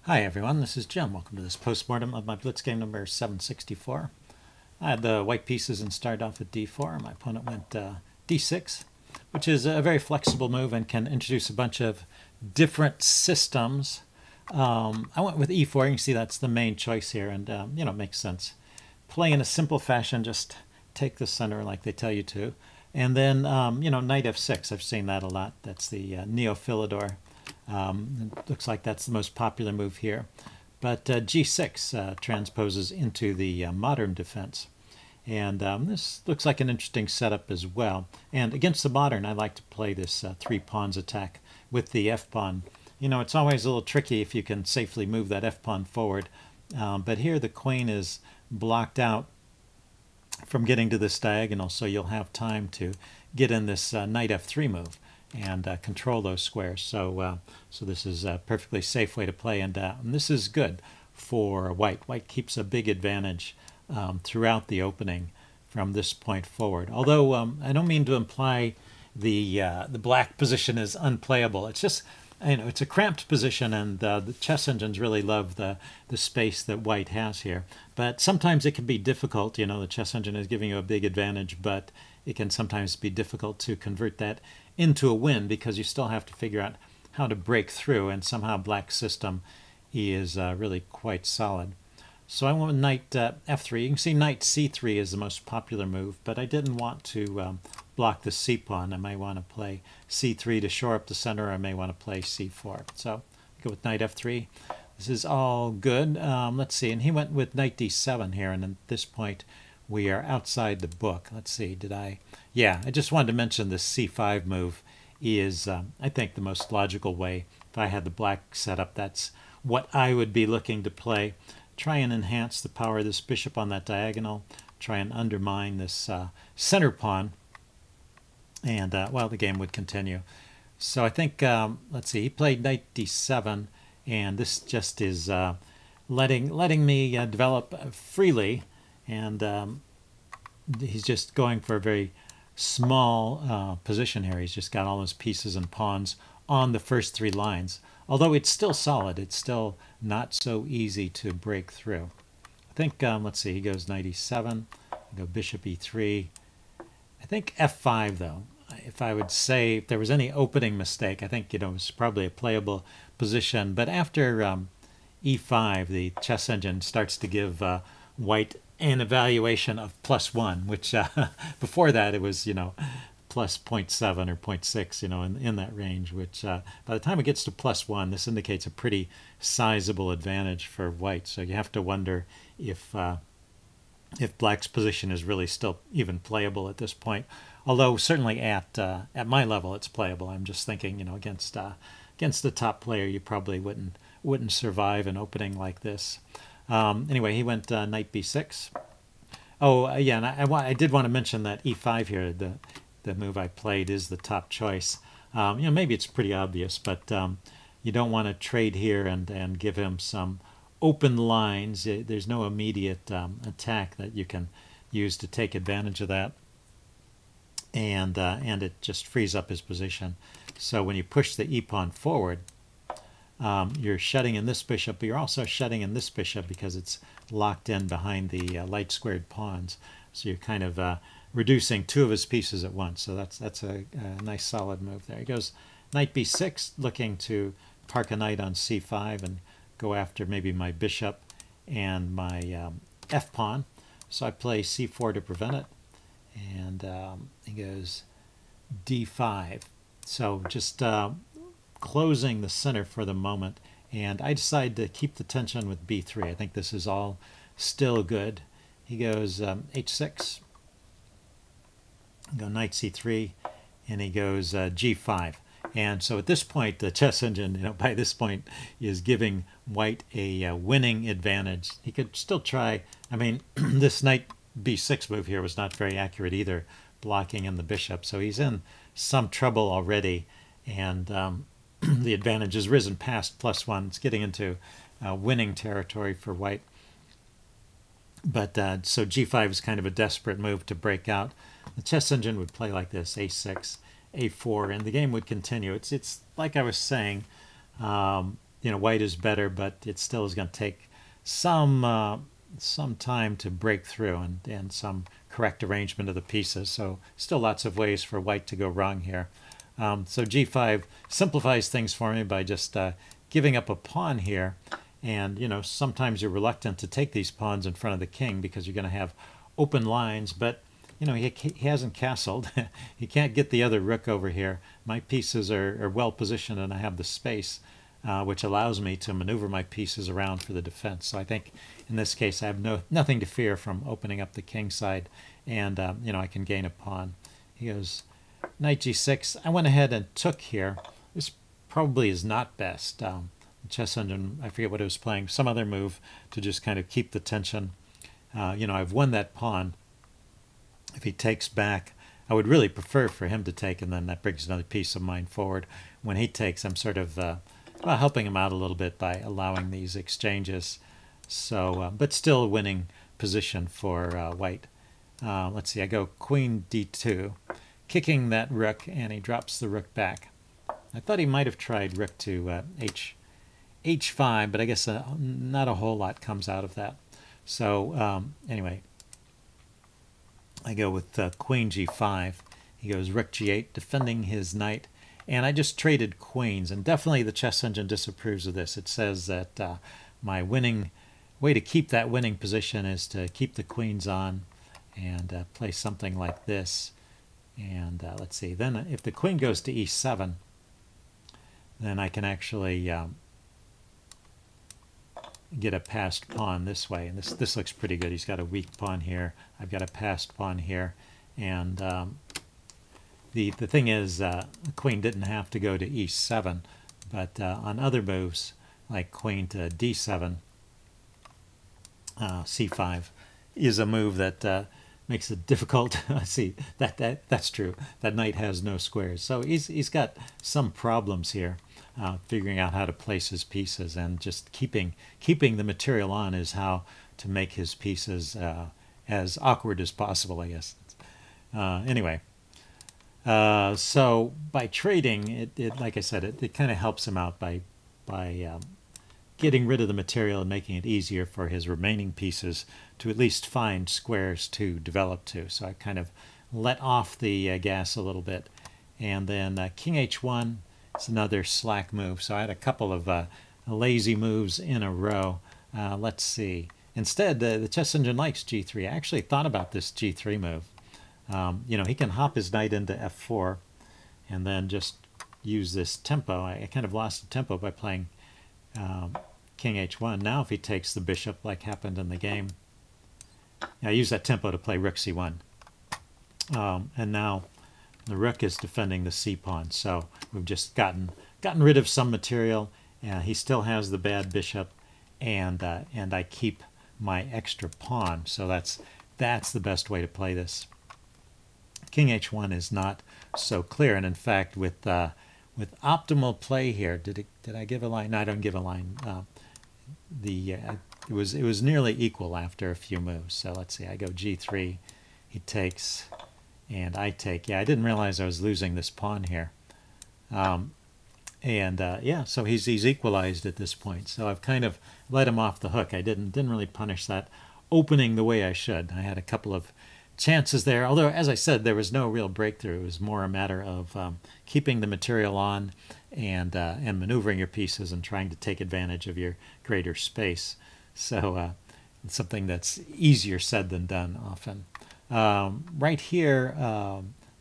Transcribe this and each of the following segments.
Hi everyone, this is Jim. Welcome to this postmortem of my Blitz game number 764. I had the white pieces and started off at d4. My opponent went d6, which is a very flexible move and can introduce a bunch of different systems. I went with e4. You can see that's the main choice here, and it makes sense. Play in a simple fashion, just take the center like they tell you to. And then, knight f6. I've seen that a lot. That's the Neo-Philidor. It looks like that's the most popular move here. But g6 transposes into the modern defense. And this looks like an interesting setup as well. And against the modern, I like to play this three pawns attack with the f-pawn. You know, it's always a little tricky if you can safely move that f-pawn forward. But here the queen is blocked out from getting to this diagonal, so you'll have time to get in this knight f3 move and control those squares. So this is a perfectly safe way to play, and this is good for white. White keeps a big advantage throughout the opening from this point forward. Although I don't mean to imply the black position is unplayable. It's just, it's a cramped position, and the chess engines really love the space that white has here. But sometimes it can be difficult. The chess engine is giving you a big advantage, but it can sometimes be difficult to convert that into a win because you still have to figure out how to break through, and somehow black's system is really quite solid. So I went with knight f3. You can see knight c3 is the most popular move, but I didn't want to block the c-pawn. I may want to play c3 to shore up the center, or I may want to play c4. So go with knight f3. This is all good. Let's see, and he went with knight d7 here, and at this point we are outside the book. Let's see, Yeah, I just wanted to mention this c5 move is, I think, the most logical way. If I had the black setup, that's what I would be looking to play. Try and enhance the power of this bishop on that diagonal. Try and undermine this center pawn. And, the game would continue. So I think, let's see, he played knight d7, and this just is letting me develop freely. And he's just going for a very small position here. He's just got all his pieces and pawns on the first three lines. Although it's still solid, it's still not so easy to break through. I think, let's see, he goes knight e7, go bishop e3. I think f5, though. If I would say, if there was any opening mistake, I think, it's probably a playable position. But after e5, the chess engine starts to give white an evaluation of +1, which before that it was, plus 0.7 or 0.6, in that range, which by the time it gets to +1, this indicates a pretty sizable advantage for white. So you have to wonder if black's position is really still even playable at this point. Although certainly at my level it's playable. I'm just thinking, against the top player, you probably wouldn't survive an opening like this. Anyway, he went knight b6. Oh, yeah, and I did want to mention that e5 here, the move I played, is the top choice. Maybe it's pretty obvious, but you don't want to trade here and give him some open lines. There's no immediate attack that you can use to take advantage of that, and it just frees up his position. So when you push the e-pawn forward, you're shutting in this bishop, but you're also shutting in this bishop because it's locked in behind the light squared pawns. So you're kind of reducing two of his pieces at once. So that's a nice solid move there. He goes knight b6, looking to park a knight on c5 and go after maybe my bishop and my f-pawn. So I play c4 to prevent it, and he goes d5. So just closing the center for the moment, and I decide to keep the tension with b3. I think this is all still good. He goes h6, go knight c3, and he goes g5. And so at this point, the chess engine, by this point, is giving white a winning advantage. He could still try. I mean, this knight b6 move here was not very accurate either, blocking in the bishop. So he's in some trouble already, and the advantage has risen past +1. It's getting into winning territory for white. But so g5 is kind of a desperate move to break out. The chess engine would play like this: a6, a4, and the game would continue. It's like I was saying, white is better, but it still is going to take some time to break through and some correct arrangement of the pieces. So still lots of ways for white to go wrong here. So g5 simplifies things for me by just giving up a pawn here. And, sometimes you're reluctant to take these pawns in front of the king because you're going to have open lines. But, he hasn't castled. He can't get the other rook over here. My pieces are well positioned and I have the space, which allows me to maneuver my pieces around for the defense. So I think in this case I have nothing to fear from opening up the king side, and I can gain a pawn. He goes knight g6. I went ahead and took here. This probably is not best. The chess engine, I forget what it was playing, some other move to just kind of keep the tension. I've won that pawn. If he takes back, I would really prefer for him to take, and then that brings another piece of mine forward. When he takes, I'm sort of helping him out a little bit by allowing these exchanges. So, but still winning position for white. Let's see, I go queen d2, kicking that rook, and he drops the rook back. I thought he might have tried rook to h5, but I guess not a whole lot comes out of that. So anyway, I go with queen g5. He goes rook g8, defending his knight. And I just traded queens, and definitely the chess engine disapproves of this. It says that my winning way to keep that winning position is to keep the queens on and play something like this. And let's see, then if the queen goes to e7, then I can actually get a passed pawn this way. And this looks pretty good. He's got a weak pawn here. I've got a passed pawn here. And the thing is, the queen didn't have to go to e7, but on other moves, like queen to d7, c5 is a move that makes it difficult. See, that's true. That knight has no squares. So he's got some problems here, figuring out how to place his pieces, and just keeping the material on is how to make his pieces as awkward as possible, I guess. Anyway. So by trading, it like I said, it kind of helps him out by getting rid of the material and making it easier for his remaining pieces to at least find squares to develop to. So I kind of let off the gas a little bit. And then king h1 is another slack move. So I had a couple of lazy moves in a row. Let's see. Instead, the chess engine likes g3. I actually thought about this g3 move. He can hop his knight into f4 and then just use this tempo. I kind of lost the tempo by playing king h1. Now if he takes the bishop like happened in the game, I use that tempo to play rook c1. And now the rook is defending the c pawn. So we've just gotten rid of some material. He still has the bad bishop, and I keep my extra pawn. So that's the best way to play this. King h1 is not so clear, and in fact, with optimal play here, did I give a line? No, I don't give a line. It was nearly equal after a few moves. So let's see. I go g3, he takes, and I take. Yeah, I didn't realize I was losing this pawn here. Yeah, so he's equalized at this point. So I've kind of let him off the hook. I didn't really punish that opening the way I should. I had a couple of chances there, although as I said, there was no real breakthrough. It was more a matter of keeping the material on and maneuvering your pieces and trying to take advantage of your greater space. So it's something that's easier said than done often. Right here,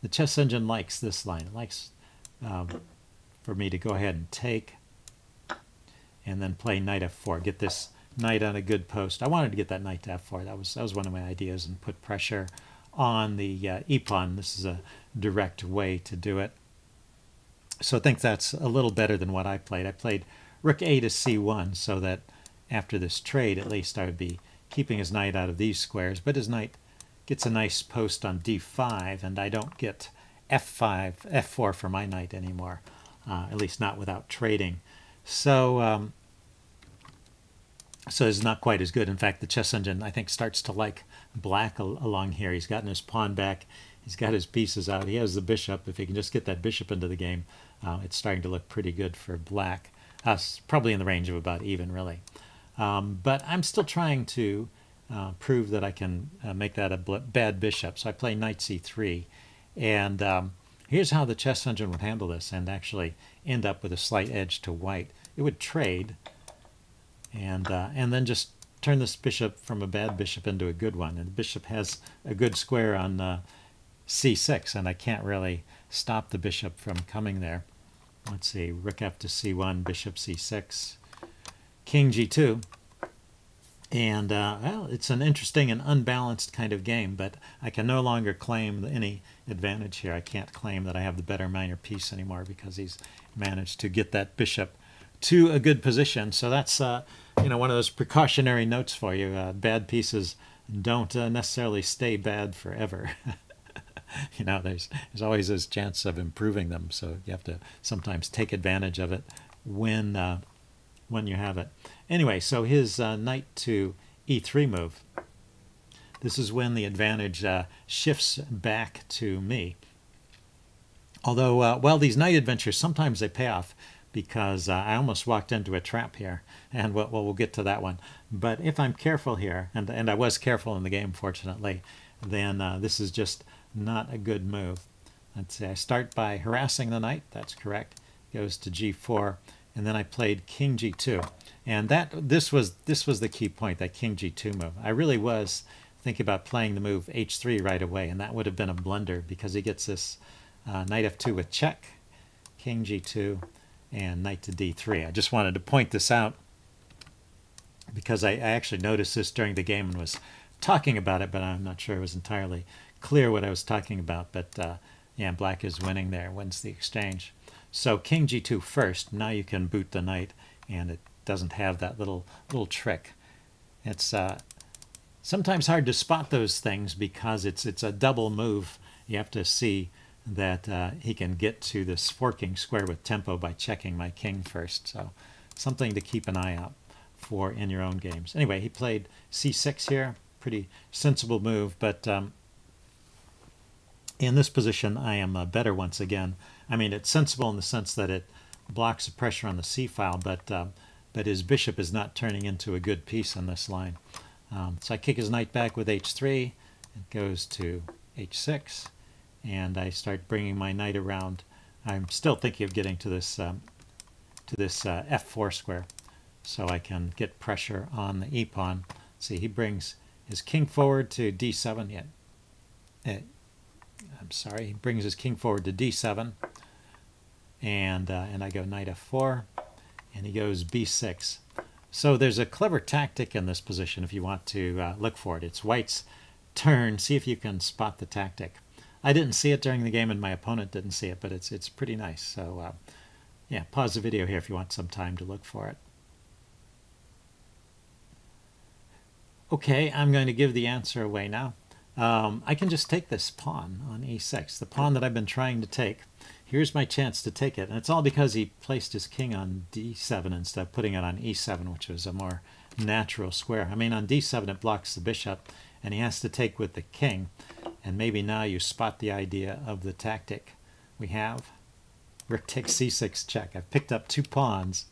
the chess engine likes this line. It likes for me to go ahead and take and then play knight f4, get this knight on a good post. I wanted to get that knight to f4. That was one of my ideas, and put pressure on the e-pawn. This is a direct way to do it. So I think that's a little better than what I played. I played rook a to c1 so that after this trade, at least I would be keeping his knight out of these squares, but his knight gets a nice post on d5, and I don't get f4 for my knight anymore, at least not without trading. So so it's not quite as good. In fact, the chess engine, I think, starts to like black along here. He's gotten his pawn back. He's got his pieces out. He has the bishop. If he can just get that bishop into the game, it's starting to look pretty good for black. Probably in the range of about even, really. But I'm still trying to prove that I can make that a bad bishop. So I play knight c3. And here's how the chess engine would handle this and actually end up with a slight edge to white. It would trade and then just turn this bishop from a bad bishop into a good one. And the bishop has a good square on c6, and I can't really stop the bishop from coming there. Let's see, rook f to c1, bishop c6, king g2. And, well, it's an interesting and unbalanced kind of game, but I can no longer claim any advantage here. I can't claim that I have the better minor piece anymore because he's managed to get that bishop to a good position. So that's, you know, one of those precautionary notes for you. Bad pieces don't necessarily stay bad forever. You know, there's always this chance of improving them, so you have to sometimes take advantage of it when you have it. Anyway, so his knight to e3 move. This is when the advantage shifts back to me. Although, well, these knight adventures, sometimes they pay off because I almost walked into a trap here, and we'll get to that one. But if I'm careful here, and I was careful in the game, fortunately, then this is just not a good move. Let's see, I start by harassing the knight. That's correct. Goes to g4, and then I played king g2. And this was the key point, that king g2 move. I really was thinking about playing the move h3 right away, and that would have been a blunder because he gets this knight f2 with check, king g2, and knight to d3. I just wanted to point this out because I actually noticed this during the game and was talking about it, but I'm not sure it was entirely clear what I was talking about. But yeah, black is winning there, wins the exchange. So king g2 first. Now you can boot the knight, and it doesn't have that little trick. It's sometimes hard to spot those things because it's a double move. You have to see that he can get to this forking square with tempo by checking my king first. So something to keep an eye out for in your own games. Anyway, he played c6 here. Pretty sensible move, but in this position I am better once again. I mean, it's sensible in the sense that it blocks the pressure on the c file, but his bishop is not turning into a good piece on this line. So I kick his knight back with h3. It goes to h6, and I start bringing my knight around. I'm still thinking of getting to this f4 square, so I can get pressure on the e pawn. See, he brings his king forward to d7. Yeah, I'm sorry. He brings his king forward to d7, and I go knight f4, and he goes b6. So there's a clever tactic in this position if you want to look for it. It's white's turn. See if you can spot the tactic. I didn't see it during the game, and my opponent didn't see it, but it's pretty nice. So yeah, pause the video here if you want some time to look for it. Okay, I'm going to give the answer away now. I can just take this pawn on e6, the pawn that I've been trying to take. Here's my chance to take it, and it's all because he placed his king on d7 instead of putting it on e7, which was a more natural square. I mean, on d7 it blocks the bishop, and he has to take with the king, and maybe now you spot the idea of the tactic we have. Rook takes c6 check. I've picked up 2 pawns,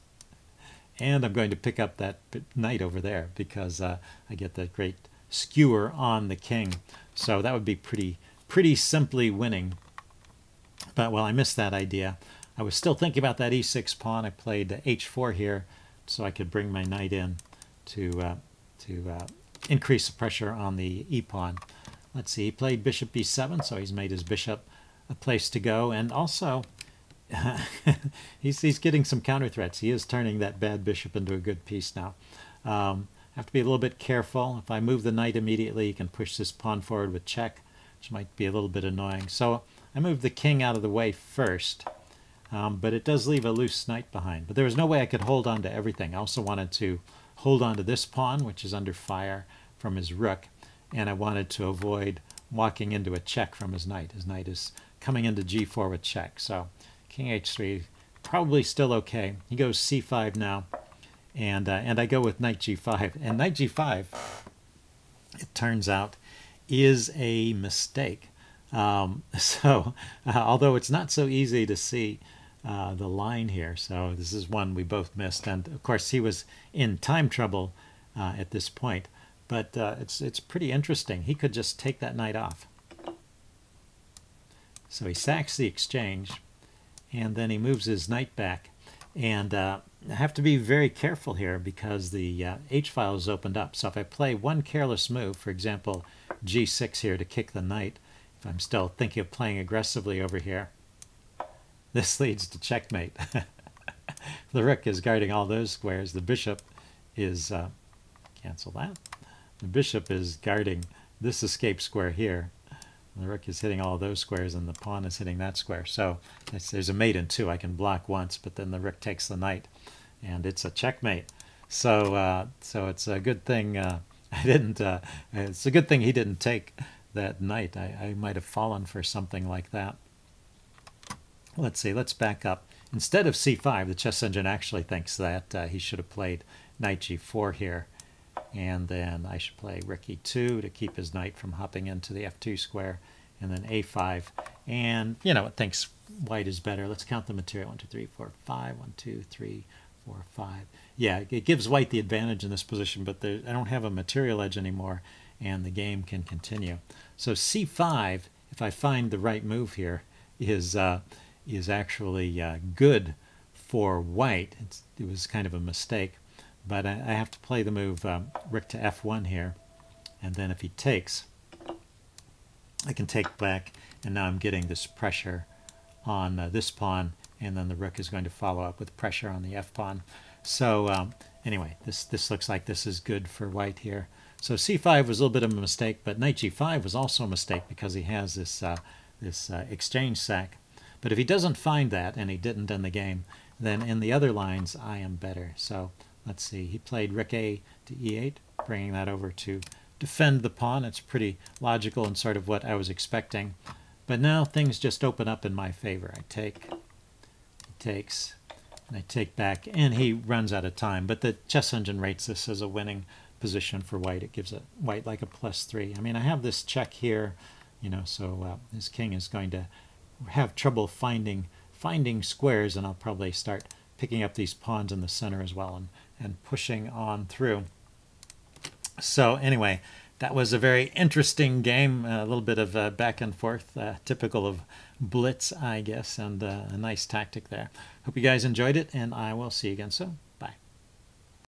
and I'm going to pick up that knight over there because I get that great skewer on the king. So that would be pretty simply winning. But, well, I missed that idea. I was still thinking about that e6 pawn. I played h4 here so I could bring my knight in to increase the pressure on the e pawn. Let's see, he played bishop b7, so he's made his bishop a place to go. And also, he's getting some counter threats. He is turning that bad bishop into a good piece now. I have to be a little bit careful. If I move the knight immediately, you can push this pawn forward with check, which might be a little bit annoying. So I moved the king out of the way first, but it does leave a loose knight behind. But there was no way I could hold on to everything. I also wanted to hold on to this pawn, which is under fire from his rook, and I wanted to avoid walking into a check from his knight. His knight is coming into g4 with check. So king h3, probably still okay. He goes c5 now, and I go with knight g5. And knight g5, it turns out, is a mistake. Although it's not so easy to see the line here. So this is one we both missed, and of course he was in time trouble at this point. But it's pretty interesting. He could just take that knight off. So he sacks the exchange, and then he moves his knight back. And I have to be very careful here because the h-file is opened up. So if I play one careless move, for example, g6 here to kick the knight, if I'm still thinking of playing aggressively over here, this leads to checkmate. The rook is guarding all those squares. The bishop is, cancel that. The bishop is guarding this escape square here. The rook is hitting all those squares, and the pawn is hitting that square. So there's a mate in two. I can block once, but then the rook takes the knight, and it's a checkmate. So so it's a good thing I didn't. It's a good thing he didn't take that knight. I might have fallen for something like that. Let's see. Let's back up. Instead of c5, the chess engine actually thinks that he should have played knight g4 here. And then I should play rook e2 to keep his knight from hopping into the f2 square, and then a5. And, you know, it thinks white is better. Let's count the material. 1, 2, 3, 4, 5. 1, 2, 3, 4, 5. Yeah, it gives white the advantage in this position, but I don't have a material edge anymore, and the game can continue. So c5, if I find the right move here, is actually good for white. It was kind of a mistake. But I have to play the move rook to f1 here, and then if he takes, I can take back, and now I'm getting this pressure on this pawn, and then the rook is going to follow up with pressure on the f-pawn. So anyway, this looks like this is good for white here. So c5 was a little bit of a mistake, but knight g5 was also a mistake because he has this exchange sack. But if he doesn't find that, and he didn't in the game, then in the other lines I am better. So let's see, he played rook a to e8, bringing that over to defend the pawn. It's pretty logical and sort of what I was expecting. But now things just open up in my favor. I take, he takes, and I take back, and he runs out of time. But the chess engine rates this as a winning position for white. It gives it white like a +3. I mean, I have this check here, you know, so his king is going to have trouble finding squares, and I'll probably start picking up these pawns in the center as well and pushing on through. So anyway, that was a very interesting game, a little bit of back and forth, typical of Blitz, I guess, and a nice tactic there. Hope you guys enjoyed it, and I will see you again soon.